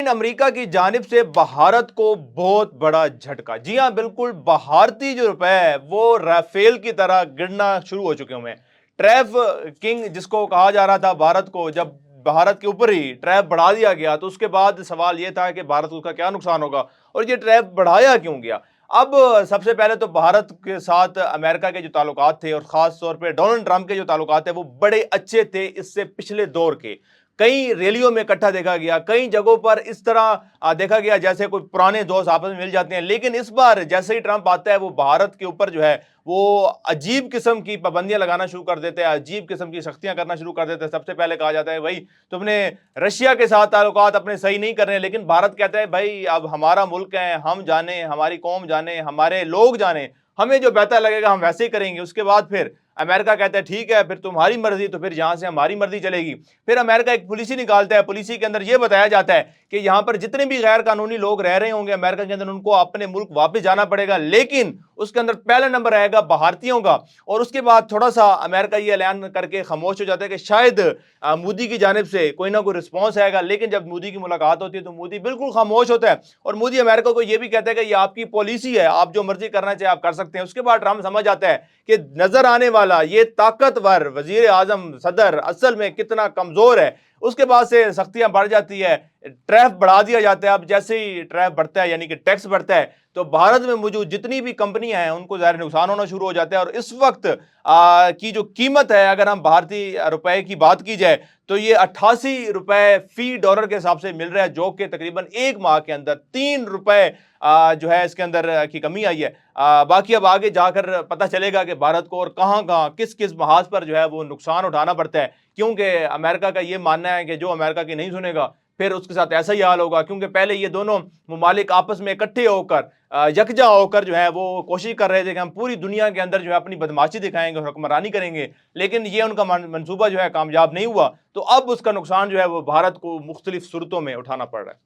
امریکہ کی جانب سے بھارت کو بہت بڑا جھٹکا. جی ہاں بالکل, بھارتی جو روپے ہے وہ رافیل کی طرح گرنا شروع ہو چکے ہوئے ہیں. ٹریف کنگ جس کو کہا جا رہا تھا بھارت کو, جب بھارت کے اوپر ہی ٹریف بڑھا دیا گیا تو اس کے بعد سوال یہ تھا کہ بھارت کو کا کیا نقصان ہوگا اور یہ ٹریف بڑھایا کیوں گیا. اب سب سے پہلے تو بھارت کے ساتھ امریکہ کے جو تعلقات تھے اور خاص طور پہ ڈونلڈ ٹرمپ کے جو تعلقات تھے وہ بڑے اچھے تھے اس سے پچھلے دور کے. کئی ریلیوں میں اکٹھا دیکھا گیا, کئی جگہوں پر اس طرح دیکھا گیا جیسے کوئی پرانے دوست آپس میں مل جاتے ہیں. لیکن اس بار جیسے ہی ٹرمپ آتا ہے وہ بھارت کے اوپر جو ہے وہ عجیب قسم کی پابندیاں لگانا شروع کر دیتے ہیں, عجیب قسم کی سختیاں کرنا شروع کر دیتے ہیں. سب سے پہلے کہا جاتا ہے بھائی تم نے رشیا کے ساتھ تعلقات اپنے صحیح نہیں کر رہے, لیکن بھارت کہتا ہے بھائی اب ہمارا ملک ہے, ہم جانے, ہماری قوم جانے, ہمارے لوگ جانے, ہمیں جو بہتر لگے گا ہم ویسے ہی کریں گے. اس کے بعد پھر امریکہ کہتا ہے ٹھیک ہے پھر تمہاری مرضی, تو پھر یہاں سے ہماری مرضی چلے گی. پھر امریکہ ایک پالیسی نکالتا ہے, پالیسی کے اندر یہ بتایا جاتا ہے کہ یہاں پر جتنے بھی غیر قانونی لوگ رہ رہے ہوں گے امریکہ کے اندر ان کو اپنے ملک واپس جانا پڑے گا, لیکن اس کے اندر پہلا نمبر آئے گا بھارتیوں کا. اور اس کے بعد تھوڑا سا امریکہ یہ اعلان کر کے خاموش ہو جاتا ہے کہ شاید مودی کی جانب سے کوئی نہ کوئی رسپانس آئے گا. لیکن جب مودی کی ملاقات ہوتی ہے تو مودی بالکل خاموش ہوتا ہے اور مودی امریکہ کو یہ بھی کہتا ہے کہ یہ آپ کی پالیسی ہے, آپ جو مرضی کرنا چاہے آپ کر سکتے ہیں. اس کے بعد ٹرمپ سمجھ آتا ہے کہ نظر آنے والا یہ طاقتور وزیر اعظم صدر اصل میں کتنا کمزور ہے. اس کے بعد سے سختیاں بڑھ جاتی ہے, ٹریف بڑھا دیا جاتا ہے. اب جیسے ہی ٹریف بڑھتا ہے یعنی کہ ٹیکس بڑھتا ہے تو بھارت میں موجود جتنی بھی کمپنیاں ہیں ان کو ظاہر نقصان ہونا شروع ہو جاتا ہے. اور اس وقت کی جو قیمت ہے اگر ہم بھارتی روپے کی بات کی جائے تو یہ 88 روپے فی ڈالر کے حساب سے مل رہا ہے, جو کہ تقریباً ایک ماہ کے اندر 3 روپے جو ہے اس کے اندر کی کمی آئی ہے. باقی اب آگے جا کر پتہ چلے گا کہ بھارت کو اور کہاں کہاں کس کس محاذ پر جو ہے وہ نقصان اٹھانا پڑتا ہے, کیونکہ امریکہ کا یہ ماننا ہے کہ جو امریکہ کی نہیں سنے گا پھر اس کے ساتھ ایسا ہی حال ہوگا. کیونکہ پہلے یہ دونوں ممالک آپس میں اکٹھے ہو کر یکجا ہو کر جو ہے وہ کوشش کر رہے تھے کہ ہم پوری دنیا کے اندر جو ہے اپنی بدماشی دکھائیں گے, حکمرانی کریں گے, لیکن یہ ان کا منصوبہ جو ہے کامیاب نہیں ہوا. تو اب اس کا نقصان جو ہے وہ بھارت کو مختلف صورتوں میں اٹھانا پڑ رہا ہے.